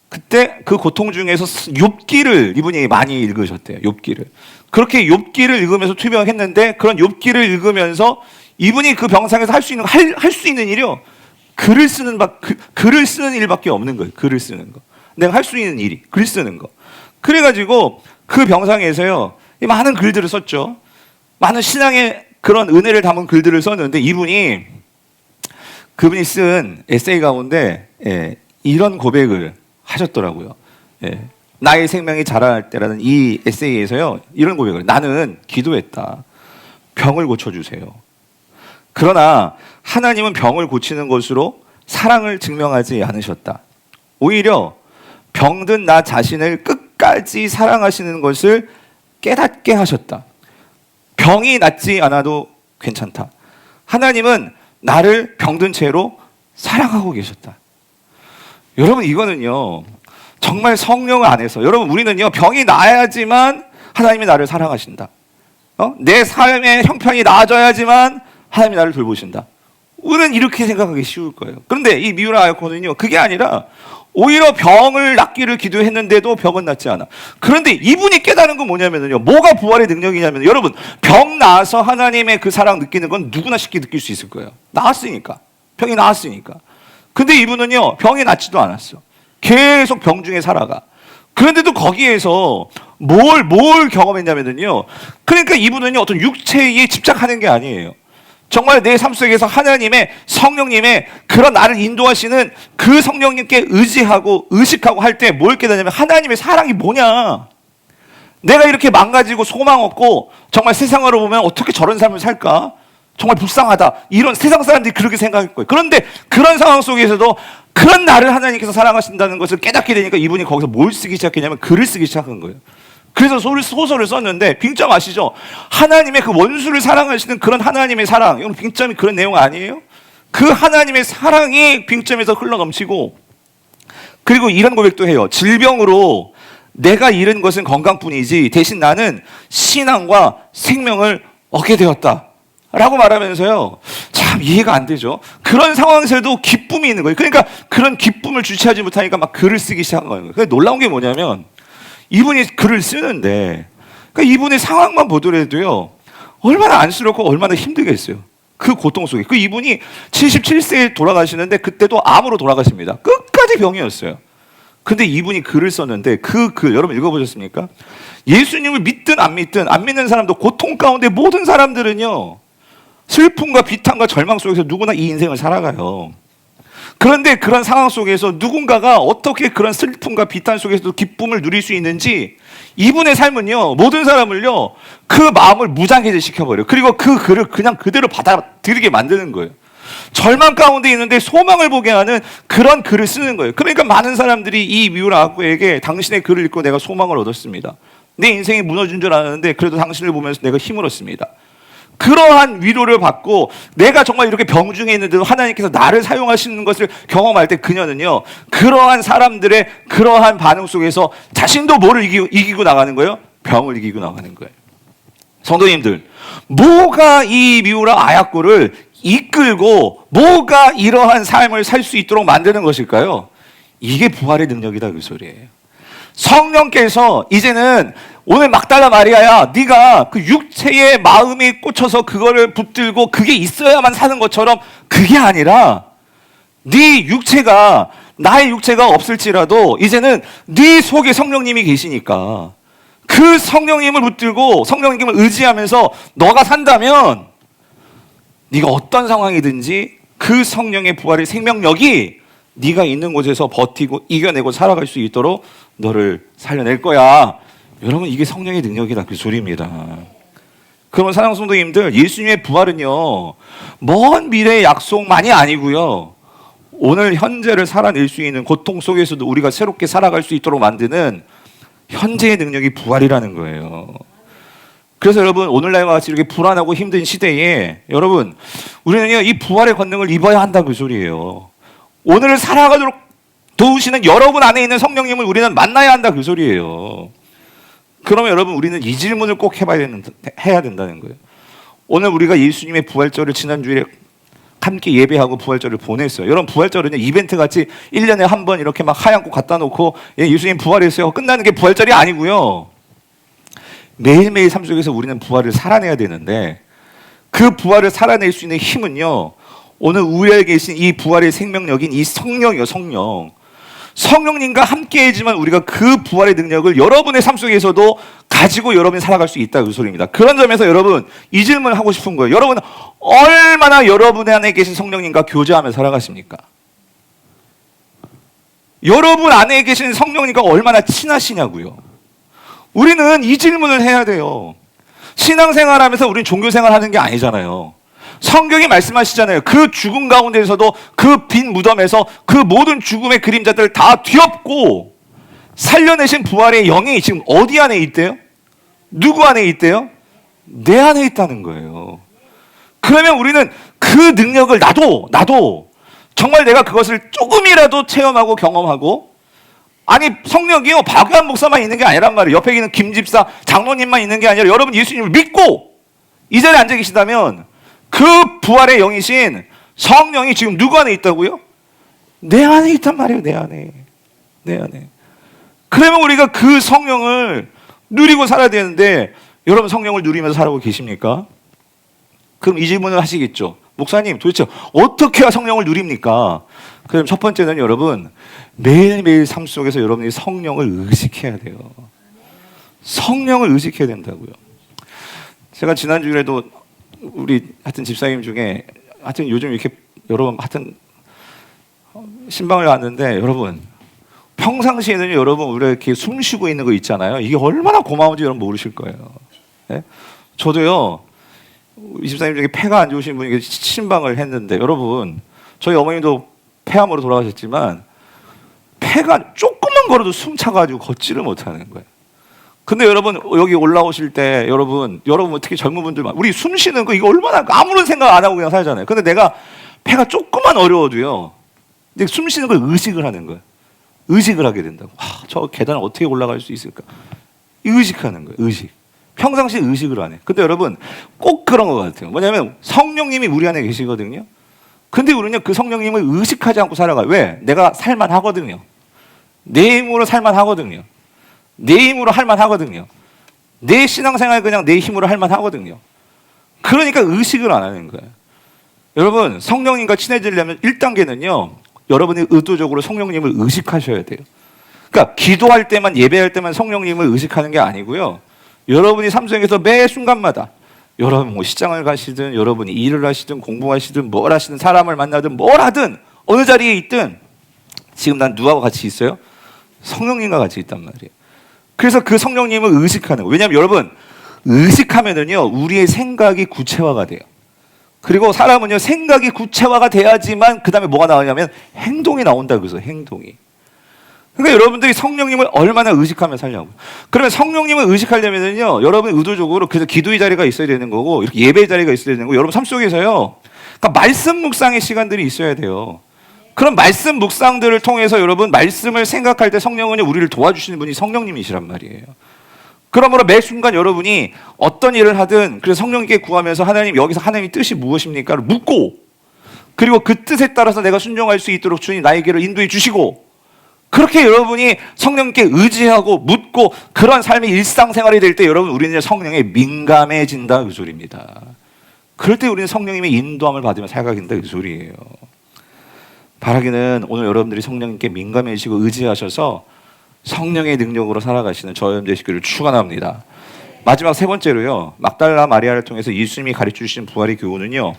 그때 그 고통 중에서 욥기를 이분이 많이 읽으셨대요. 욥기를. 그렇게 욥기를 읽으면서 투병했는데, 그런 욥기를 읽으면서 이분이 그 병상에서 할 수 있는 일이요, 글을 쓰는 일밖에 없는 거예요. 글을 쓰는 거. 내가 할 수 있는 일이 글 쓰는 거. 그래가지고 그 병상에서요, 많은 글들을 썼죠. 많은 신앙의 그런 은혜를 담은 글들을 썼는데, 그분이 쓴 에세이 가운데 이런 고백을 하셨더라고요. 나의 생명이 자랄 때라는 이 에세이에서요, 이런 고백을, 나는 기도했다. 병을 고쳐주세요. 그러나 하나님은 병을 고치는 것으로 사랑을 증명하지 않으셨다. 오히려 병든 나 자신을 끝까지 사랑하시는 것을 깨닫게 하셨다. 병이 낫지 않아도 괜찮다. 하나님은 나를 병든 채로 사랑하고 계셨다. 여러분, 이거는요, 정말 성령 안에서, 여러분, 우리는요, 병이 나야지만 하나님이 나를 사랑하신다. 내 삶의 형편이 나아져야지만 하나님이 나를 돌보신다. 우리는 이렇게 생각하기 쉬울 거예요. 그런데 이 미우라 아야코는요, 그게 아니라 오히려 병을 낫기를 기도했는데도 병은 낫지 않아. 그런데 이분이 깨달은 건 뭐냐면요, 뭐가 부활의 능력이냐면, 여러분, 병 나서 하나님의 그 사랑 느끼는 건 누구나 쉽게 느낄 수 있을 거예요. 나았으니까. 병이 나았으니까. 근데 이분은요, 병이 낫지도 않았어. 계속 병 중에 살아가. 그런데도 거기에서 뭘 경험했냐면요, 그러니까 이분은요, 어떤 육체에 집착하는 게 아니에요. 정말 내 삶 속에서 하나님의, 성령님의 그런 나를 인도하시는 그 성령님께 의지하고 의식하고 할 때 뭘 깨닫냐면, 하나님의 사랑이 뭐냐. 내가 이렇게 망가지고 소망 없고 정말 세상으로 보면 어떻게 저런 삶을 살까? 정말 불쌍하다. 이런 세상 사람들이 그렇게 생각할 거예요. 그런데 그런 상황 속에서도 그런 나를 하나님께서 사랑하신다는 것을 깨닫게 되니까 이분이 거기서 뭘 쓰기 시작했냐면 글을 쓰기 시작한 거예요. 그래서 소설을 썼는데, 빙점 아시죠? 하나님의 그 원수를 사랑하시는 그런 하나님의 사랑, 이건 빙점이 그런 내용 아니에요? 그 하나님의 사랑이 빙점에서 흘러넘치고, 그리고 이런 고백도 해요. 질병으로 내가 잃은 것은 건강뿐이지 대신 나는 신앙과 생명을 얻게 되었다 라고 말하면서요, 참 이해가 안 되죠. 그런 상황에서도 기쁨이 있는 거예요. 그러니까 그런 기쁨을 주체하지 못하니까 막 글을 쓰기 시작한 거예요. 근데 놀라운 게 뭐냐면, 이분이 글을 쓰는데, 그러니까 이분의 상황만 보더라도요, 얼마나 안쓰럽고 얼마나 힘들겠어요. 그 고통 속에. 그 이분이 77세에 돌아가시는데, 그때도 암으로 돌아가십니다. 끝까지 병이었어요. 근데 이분이 글을 썼는데 그 글 여러분 읽어보셨습니까? 예수님을 믿든 안 믿든 안 믿는 사람도 고통 가운데 모든 사람들은요 슬픔과 비탄과 절망 속에서 누구나 이 인생을 살아가요. 그런데 그런 상황 속에서 누군가가 어떻게 그런 슬픔과 비탄 속에서도 기쁨을 누릴 수 있는지 이분의 삶은요 모든 사람을요 그 마음을 무장해제 시켜버려요. 그리고 그 글을 그냥 그대로 받아들이게 만드는 거예요. 절망 가운데 있는데 소망을 보게 하는 그런 글을 쓰는 거예요. 그러니까 많은 사람들이 이 미우라 아구에게 당신의 글을 읽고 내가 소망을 얻었습니다. 내 인생이 무너진 줄 알았는데 그래도 당신을 보면서 내가 힘을 얻습니다. 그러한 위로를 받고 내가 정말 이렇게 병중에 있는데도 하나님께서 나를 사용하시는 것을 경험할 때 그녀는요 그러한 사람들의 그러한 반응 속에서 자신도 뭐를 이기고 나가는 거예요? 병을 이기고 나가는 거예요. 성도님들, 뭐가 이 미우라 아야코를 이끌고 뭐가 이러한 삶을 살 수 있도록 만드는 것일까요? 이게 부활의 능력이다 그 소리예요. 성령께서 이제는 오늘 막달라 마리아야 네가 그 육체의 마음이 꽂혀서 그거를 붙들고 그게 있어야만 사는 것처럼 그게 아니라 네 육체가 나의 육체가 없을지라도 이제는 네 속에 성령님이 계시니까 그 성령님을 붙들고 성령님을 의지하면서 너가 산다면 네가 어떤 상황이든지 그 성령의 부활의 생명력이 네가 있는 곳에서 버티고 이겨내고 살아갈 수 있도록 너를 살려낼 거야. 여러분 이게 성령의 능력이다 그 소리입니다. 그러면 사랑하는 성도님들, 예수님의 부활은요 먼 미래의 약속만이 아니고요 오늘 현재를 살아낼 수 있는 고통 속에서도 우리가 새롭게 살아갈 수 있도록 만드는 현재의 능력이 부활이라는 거예요. 그래서 여러분 오늘날과 같이 이렇게 불안하고 힘든 시대에 여러분 우리는요 이 부활의 권능을 입어야 한다 그 소리예요. 오늘을 살아가도록 도우시는 여러분 안에 있는 성령님을 우리는 만나야 한다 그 소리예요. 그러면 여러분 우리는 이 질문을 꼭 해야 된다는 거예요. 오늘 우리가 예수님의 부활절을 지난주에 함께 예배하고 부활절을 보냈어요. 여러분 부활절은 이벤트 같이 1년에 한 번 이렇게 막 하얀 꽃 갖다 놓고 예수님 부활했어요 끝나는 게 부활절이 아니고요. 매일매일 삶 속에서 우리는 부활을 살아내야 되는데 그 부활을 살아낼 수 있는 힘은요 오늘 우리에게 계신 이 부활의 생명력인 이 성령이요 성령님과 함께해야지만 우리가 그 부활의 능력을 여러분의 삶 속에서도 가지고 여러분이 살아갈 수 있다 그 소리입니다. 그런 점에서 여러분 이 질문을 하고 싶은 거예요. 여러분 얼마나 여러분 안에 계신 성령님과 교제하며 살아가십니까? 여러분 안에 계신 성령님과 얼마나 친하시냐고요. 우리는 이 질문을 해야 돼요. 신앙생활하면서 우리는 종교생활하는 게 아니잖아요. 성경이 말씀하시잖아요. 그 죽음 가운데서도 그 빈 무덤에서 그 모든 죽음의 그림자들을 다 뒤엎고 살려내신 부활의 영이 지금 어디 안에 있대요? 누구 안에 있대요? 내 안에 있다는 거예요. 그러면 우리는 그 능력을 나도 정말 내가 그것을 조금이라도 체험하고 경험하고 아니 성령이요 박유한 목사만 있는 게 아니란 말이에요. 옆에 있는 김집사 장로님만 있는 게 아니라 여러분 예수님을 믿고 이 자리에 앉아 계시다면 그 부활의 영이신 성령이 지금 누구 안에 있다고요? 내 안에 있단 말이에요. 내 안에. 그러면 우리가 그 성령을 누리고 살아야 되는데 여러분 성령을 누리면서 살아오고 계십니까? 그럼 이 질문을 하시겠죠. 목사님 도대체 어떻게 해야 성령을 누립니까? 그럼 첫 번째는 여러분 매일매일 삶 속에서 여러분이 성령을 의식해야 돼요. 성령을 의식해야 된다고요. 제가 지난주에도 우리 하여튼 집사님 중에 하여튼 요즘 이렇게 여러분 하여튼 신방을 왔는데 여러분 평상시에는 여러분 우리가 이렇게 숨 쉬고 있는 거 있잖아요. 이게 얼마나 고마운지 여러분 모르실 거예요. 네? 저도요 이 집사님 중에 폐가 안 좋으신 분이 신방을 했는데 여러분 저희 어머님도 폐암으로 돌아가셨지만 폐가 조금만 걸어도 숨 차가지고 걷지를 못하는 거예요. 근데 여러분 여기 올라오실 때 여러분 특히 젊은 분들 우리 숨 쉬는 거 이거 얼마나 아무런 생각 안 하고 그냥 살잖아요. 근데 내가 폐가 조금만 어려워도요 근데 숨 쉬는 걸 의식을 하는 거예요. 의식을 하게 된다고. 저 계단을 어떻게 올라갈 수 있을까? 의식하는 거예요. 의식. 평상시에 의식을 안 해. 근데 여러분 꼭 그런 것 같아요. 뭐냐면 성령님이 우리 안에 계시거든요. 근데 우리는 그 성령님을 의식하지 않고 살아가요. 왜? 내가 살만하거든요. 내 힘으로 살만하거든요. 내 힘으로 할만하거든요. 내 신앙생활 그냥 내 힘으로 할만하거든요. 그러니까 의식을 안 하는 거예요. 여러분 성령님과 친해지려면 1단계는요 여러분이 의도적으로 성령님을 의식하셔야 돼요. 그러니까 기도할 때만 예배할 때만 성령님을 의식하는 게 아니고요. 여러분이 삶 속에서 매 순간마다 여러분 뭐 시장을 가시든 여러분이 일을 하시든 공부하시든 뭘 하시든 사람을 만나든 뭘 하든 어느 자리에 있든 지금 난 누구하고 같이 있어요? 성령님과 같이 있단 말이에요. 그래서 그 성령님을 의식하는 거예요. 왜냐하면 여러분 의식하면은요 우리의 생각이 구체화가 돼요. 그리고 사람은요 생각이 구체화가 돼야지만 그 다음에 뭐가 나오냐면 행동이 나온다 그래서 행동이. 그러니까 여러분들이 성령님을 얼마나 의식하며 살냐고. 그러면 성령님을 의식하려면은요 여러분 의도적으로 그래서 기도의 자리가 있어야 되는 거고 이렇게 예배의 자리가 있어야 되는 거고 여러분 삶 속에서요 그러니까 말씀 묵상의 시간들이 있어야 돼요. 그런 말씀 묵상들을 통해서 여러분 말씀을 생각할 때 성령은요 우리를 도와주시는 분이 성령님이시란 말이에요. 그러므로 매 순간 여러분이 어떤 일을 하든 그래서 성령님께 구하면서 하나님 여기서 하나님의 뜻이 무엇입니까를 묻고 그리고 그 뜻에 따라서 내가 순종할 수 있도록 주님 나에게를 인도해 주시고 그렇게 여러분이 성령님께 의지하고 묻고 그런 삶의 일상생활이 될 때 여러분 우리는 성령에 민감해진다 그 소리입니다. 그럴 때 우리는 성령님의 인도함을 받으며 살아가게 된다 그 소리예요. 바라기는 오늘 여러분들이 성령님께 민감해지고 의지하셔서 성령의 능력으로 살아가시는 저 여러분 되시기를 축원합니다. 마지막 세 번째로요. 막달라 마리아를 통해서 예수님이 가르쳐 주신 부활의 교훈은요.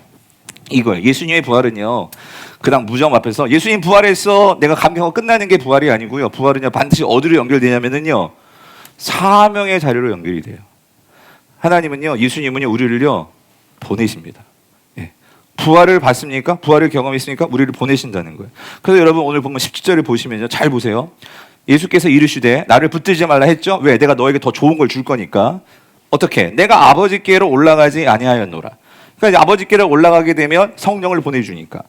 이거예요. 예수님의 부활은요. 그당 무덤 앞에서 예수님 부활했어. 내가 감격하고 끝나는 게 부활이 아니고요. 부활은요. 반드시 어디로 연결되냐면은요. 사명의 자리로 연결이 돼요. 하나님은요. 예수님은요. 우리를요. 보내십니다. 예. 부활을 봤습니까? 부활을 경험했으니까 우리를 보내신다는 거예요. 그래서 여러분 오늘 보면 17절을 보시면요. 잘 보세요. 예수께서 이르시되 나를 붙들지 말라 했죠. 왜? 내가 너에게 더 좋은 걸 줄 거니까. 어떻게? 내가 아버지께로 올라가지 아니하였노라. 그러니까 아버지께로 올라가게 되면 성령을 보내주니까.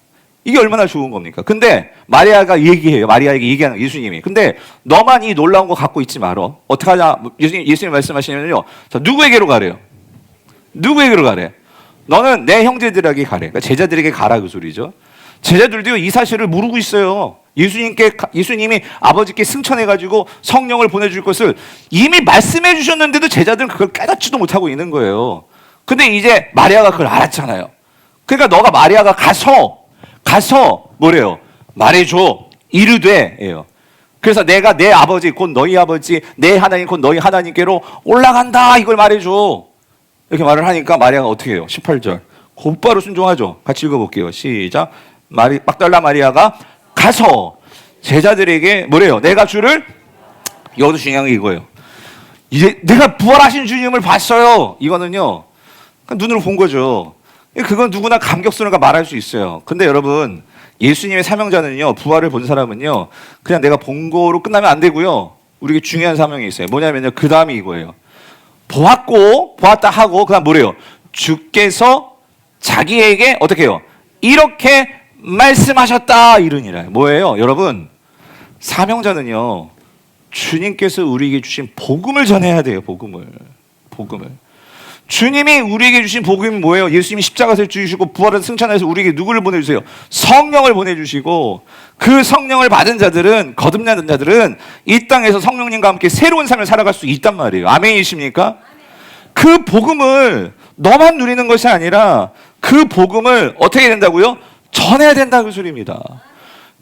이게 얼마나 좋은 겁니까? 근데 마리아가 얘기해요. 마리아에게 얘기하는 거예요. 예수님이. 근데 너만 이 놀라운 거 갖고 있지 말어. 어떻게 하냐? 예수님 말씀하시면요. 자, 누구에게로 가래요? 누구에게로 가래? 너는 내 형제들에게 가래. 그러니까 제자들에게 가라 그 소리죠. 제자들도요 이 사실을 모르고 있어요. 예수님이 아버지께 승천해가지고 성령을 보내줄 것을 이미 말씀해 주셨는데도 제자들은 그걸 깨닫지도 못하고 있는 거예요. 근데 이제 마리아가 그걸 알았잖아요. 그러니까 너가 마리아가 가서 뭐래요? 말해줘. 이르되예요. 그래서 내가 내 아버지 곧 너희 아버지 내 하나님 곧 너희 하나님께로 올라간다 이걸 말해줘. 이렇게 말을 하니까 마리아가 어떻게 해요? 18절 곧바로 순종하죠. 같이 읽어볼게요. 시작. 막달라 마리아가 가서 제자들에게 뭐래요? 내가 주를 여기도 중요한 게 이거예요. 이제 내가 부활하신 주님을 봤어요. 이거는요 눈으로 본 거죠. 그건 누구나 감격스러운가 말할 수 있어요. 근데 여러분 예수님의 사명자는요 부활을 본 사람은요 그냥 내가 본 거로 끝나면 안 되고요. 우리에게 중요한 사명이 있어요. 뭐냐면요 그 다음이 이거예요. 보았다 하고 그다음 뭐래요? 주께서 자기에게 어떻게 해요? 이렇게 말씀하셨다 이르니라. 뭐예요? 여러분 사명자는요 주님께서 우리에게 주신 복음을 전해야 돼요. 복음을 주님이 우리에게 주신 복음이 뭐예요? 예수님이 십자가에서 주시고 부활해서 승천해서 우리에게 누구를 보내주세요? 성령을 보내주시고 그 성령을 받은 자들은 거듭난 자들은 이 땅에서 성령님과 함께 새로운 삶을 살아갈 수 있단 말이에요. 아멘이십니까? 그 복음을 너만 누리는 것이 아니라 그 복음을 어떻게 된다고요? 전해야 된다 그 소리입니다.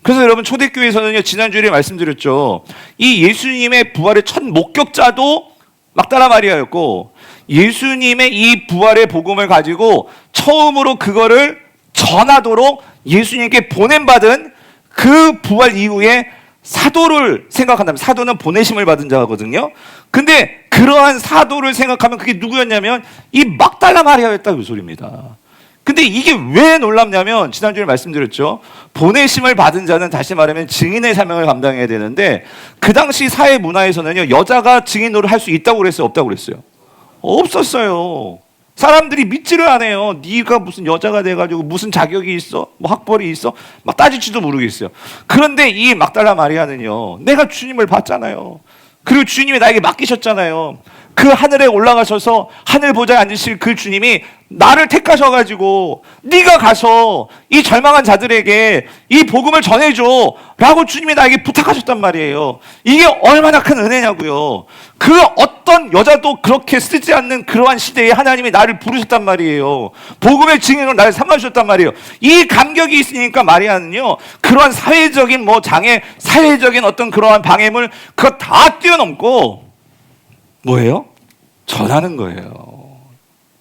그래서 여러분 초대교회에서는요 지난주에 말씀드렸죠. 이 예수님의 부활의 첫 목격자도 막달라 마리아였고 예수님의 이 부활의 복음을 가지고 처음으로 그거를 전하도록 예수님께 보냄받은 그 부활 이후에 사도를 생각한다면 사도는 보내심을 받은 자거든요. 근데 그러한 사도를 생각하면 그게 누구였냐면 이 막달라 마리아였다 그 소리입니다. 근데 이게 왜 놀랍냐면 지난주에 말씀드렸죠. 보내심을 받은 자는 다시 말하면 증인의 사명을 감당해야 되는데 그 당시 사회 문화에서는요 여자가 증인 노릇을 할 수 있다고 그랬어요? 없다고 그랬어요? 없었어요. 사람들이 믿지를 않아요. 네가 무슨 여자가 돼가지고 무슨 자격이 있어? 뭐 학벌이 있어? 막 따질지도 모르겠어요. 그런데 이 막달라 마리아는요 내가 주님을 봤잖아요. 그리고 주님이 나에게 맡기셨잖아요. 그 하늘에 올라가셔서 하늘 보좌에 앉으실 그 주님이 나를 택하셔가지고 네가 가서 이 절망한 자들에게 이 복음을 전해줘 라고 주님이 나에게 부탁하셨단 말이에요. 이게 얼마나 큰 은혜냐고요. 그 어떤 여자도 그렇게 쓰지 않는 그러한 시대에 하나님이 나를 부르셨단 말이에요. 복음의 증인으로 나를 삼아주셨단 말이에요. 이 감격이 있으니까 마리아는요, 그러한 사회적인 장애, 사회적인 어떤 그러한 방해물 그거 다 뛰어넘고 뭐예요? 전하는 거예요.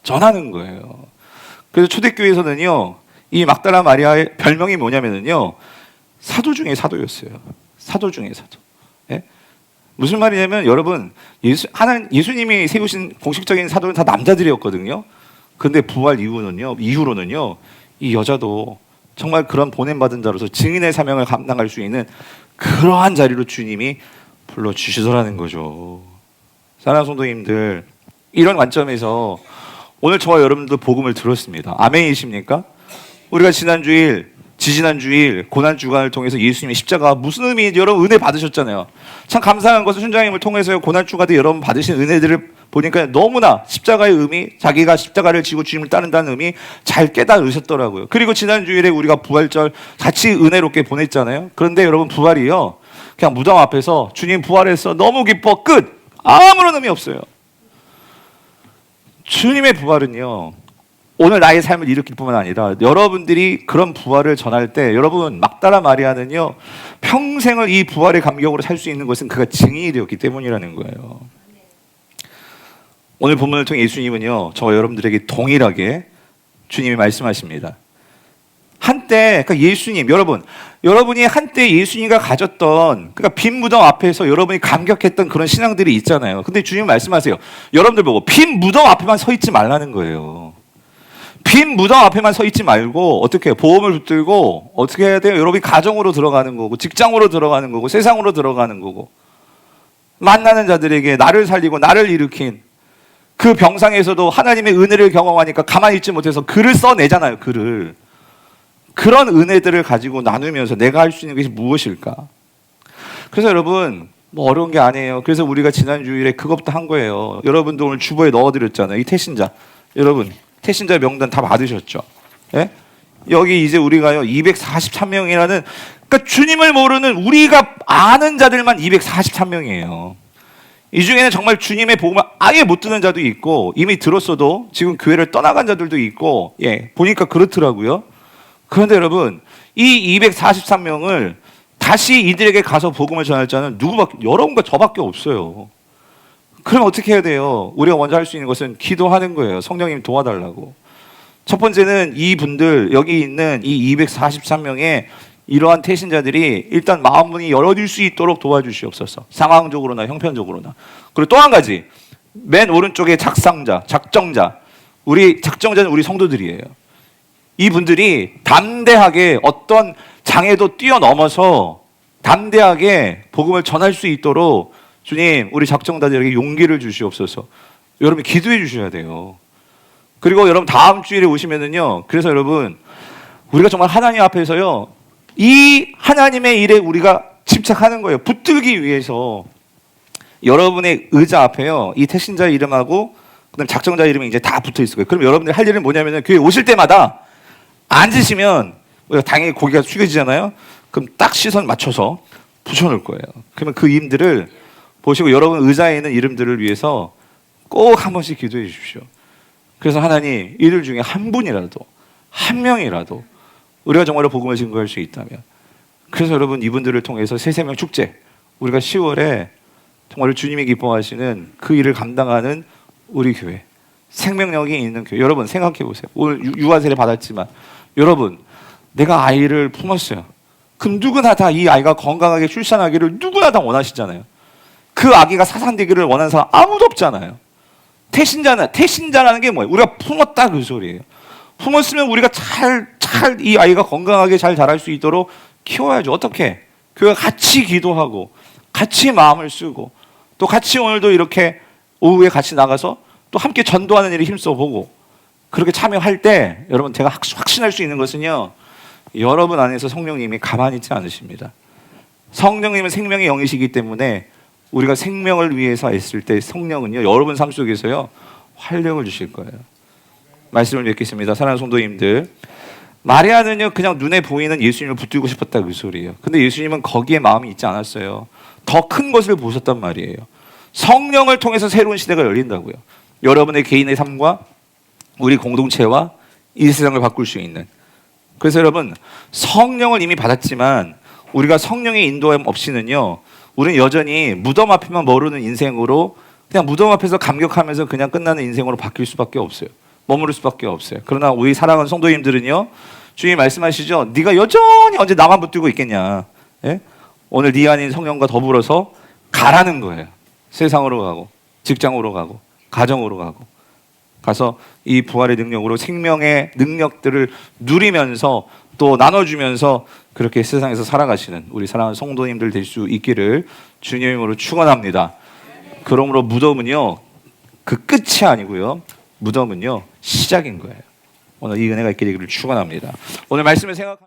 전하는 거예요. 그래서 초대교회에서는요, 이 막달라 마리아의 별명이 뭐냐면요, 사도 중에 사도였어요. 사도 중에 사도. 예? 무슨 말이냐면 여러분, 예수님이 세우신 공식적인 사도는 다 남자들이었거든요. 근데 부활 이후로는요, 이 여자도 정말 그런 보냄받은 자로서 증인의 사명을 감당할 수 있는 그러한 자리로 주님이 불러주시더라는 거죠. 사랑하는 성도님들, 이런 관점에서 오늘 저와 여러분도 복음을 들었습니다. 아멘이십니까? 우리가 지지난 주일 고난주간을 통해서 예수님의 십자가가 무슨 의미인지 여러분 은혜 받으셨잖아요. 참 감사한 것은 순장님을 통해서 고난주간 때 여러분 받으신 은혜들을 보니까 너무나 십자가의 의미, 자기가 십자가를 지고 주님을 따른다는 의미 잘 깨달으셨더라고요. 그리고 지난 주일에 우리가 부활절 같이 은혜롭게 보냈잖아요. 그런데 여러분, 부활이요, 그냥 무덤 앞에서 주님 부활했어, 너무 기뻐, 끝! 아무런 의미 없어요. 주님의 부활은요, 오늘 나의 삶을 일으킬 뿐만 아니라 여러분들이 그런 부활을 전할 때, 여러분, 막달라 마리아는요, 평생을 이 부활의 감격으로 살 수 있는 것은 그가 증인이 되었기 때문이라는 거예요. 오늘 본문을 통해 예수님은요, 저와 여러분들에게 동일하게 주님이 말씀하십니다. 한때, 그러니까 예수님, 여러분이 한때 예수님과 가졌던, 그러니까 빈 무덤 앞에서 여러분이 감격했던 그런 신앙들이 있잖아요. 근데 주님 말씀하세요. 여러분들 보고 빈 무덤 앞에만 서 있지 말라는 거예요. 빈 무덤 앞에만 서 있지 말고 어떻게 해요? 보험을 붙들고 어떻게 해야 돼요? 여러분이 가정으로 들어가는 거고, 직장으로 들어가는 거고, 세상으로 들어가는 거고, 만나는 자들에게 나를 살리고 나를 일으킨 그 병상에서도 하나님의 은혜를 경험하니까 가만히 있지 못해서 글을 써내잖아요. 글을. 그런 은혜들을 가지고 나누면서 내가 할 수 있는 것이 무엇일까? 그래서 여러분, 어려운 게 아니에요. 그래서 우리가 지난 주일에 그것부터 한 거예요. 여러분도 오늘 주보에 넣어드렸잖아요. 이 태신자. 여러분, 태신자 명단 다 받으셨죠? 예? 여기 이제 우리가요, 243명이라는, 그러니까 주님을 모르는 우리가 아는 자들만 243명이에요. 이 중에는 정말 주님의 복음을 아예 못 듣는 자도 있고, 이미 들었어도 지금 교회를 떠나간 자들도 있고, 보니까 그렇더라고요. 그런데 여러분, 이 243명을 다시 이들에게 가서 복음을 전할 자는 여러분과 저밖에 없어요. 그럼 어떻게 해야 돼요? 우리가 먼저 할 수 있는 것은 기도하는 거예요. 성령님 도와달라고. 첫 번째는 이분들, 여기 있는 이 243명의 이러한 태신자들이 일단 마음문이 열어질 수 있도록 도와주시옵소서. 상황적으로나 형편적으로나. 그리고 또 한 가지, 맨 오른쪽에 작정자. 작정자는 우리 성도들이에요. 이분들이 담대하게 어떤 장애도 뛰어넘어서 담대하게 복음을 전할 수 있도록 주님, 우리 작정자들에게 용기를 주시옵소서. 여러분 기도해 주셔야 돼요. 그리고 여러분 다음 주일에 오시면은요, 그래서 여러분, 우리가 정말 하나님 앞에서요, 이 하나님의 일에 우리가 집착하는 거예요. 붙들기 위해서 여러분의 의자 앞에요, 이 태신자 이름하고 그다음 작정자 이름이 이제 다 붙어 있을 거예요. 그럼 여러분들 할 일은 뭐냐면은 교회 오실 때마다 앉으시면 당연히 고개가 숙여지잖아요. 그럼 딱 시선 맞춰서 붙여놓을 거예요. 그러면 그 이름들을 보시고 여러분 의자에 있는 이름들을 위해서 꼭 한 번씩 기도해 주십시오. 그래서 하나님, 이들 중에 한 분이라도, 한 명이라도 우리가 정말로 복음을 증거할 수 있다면, 그래서 여러분 이분들을 통해서 새생명 축제, 우리가 10월에 정말 주님이 기뻐하시는 그 일을 감당하는 우리 교회, 생명력이 있는 교회. 여러분 생각해 보세요. 오늘 유아세례 받았지만 여러분, 내가 아이를 품었어요. 그럼 누구나 다 이 아이가 건강하게 출산하기를 누구나 다 원하시잖아요. 그 아기가 사산되기를 원하는 사람 아무도 없잖아요. 태신자라는 게 뭐예요? 우리가 품었다, 그 소리예요. 품었으면 우리가 이 아이가 건강하게 잘 자랄 수 있도록 키워야죠. 어떻게? 교회가 같이 기도하고 같이 마음을 쓰고 또 같이 오늘도 이렇게 오후에 같이 나가서 또 함께 전도하는 일에 힘써보고, 그렇게 참여할 때 여러분, 제가 확신할 수 있는 것은요, 여러분 안에서 성령님이 가만히 있지 않으십니다. 성령님은 생명의 영이시기 때문에 우리가 생명을 위해서 애쓸 때 성령은요, 여러분 삶 속에서요 활력을 주실 거예요. 말씀을 맺겠습니다. 사랑하는 성도님들, 마리아는요 그냥 눈에 보이는 예수님을 붙들고 싶었다 그 소리예요. 근데 예수님은 거기에 마음이 있지 않았어요. 더 큰 것을 보셨단 말이에요. 성령을 통해서 새로운 시대가 열린다고요. 여러분의 개인의 삶과 우리 공동체와 이 세상을 바꿀 수 있는. 그래서 여러분, 성령을 이미 받았지만 우리가 성령의 인도함 없이는요, 우리는 여전히 무덤 앞에만 머무는 인생으로, 그냥 무덤 앞에서 감격하면서 그냥 끝나는 인생으로 바뀔 수밖에 없어요. 머무를 수밖에 없어요. 그러나 우리 사랑하는 성도님들은요, 주님이 말씀하시죠. 네가 여전히 언제 나만 붙들고 있겠냐. 예? 오늘 네 안인 성령과 더불어서 가라는 거예요. 세상으로 가고, 직장으로 가고, 가정으로 가고, 가서 이 부활의 능력으로 생명의 능력들을 누리면서 또 나눠주면서 그렇게 세상에서 살아가시는 우리 사랑하는 성도님들 될 수 있기를 주님의 이름으로 축원합니다. 그러므로 무덤은요 그 끝이 아니고요, 무덤은요 시작인 거예요. 오늘 이 은혜가 있게 되기를 축원합니다. 오늘 말씀을 생각합니다.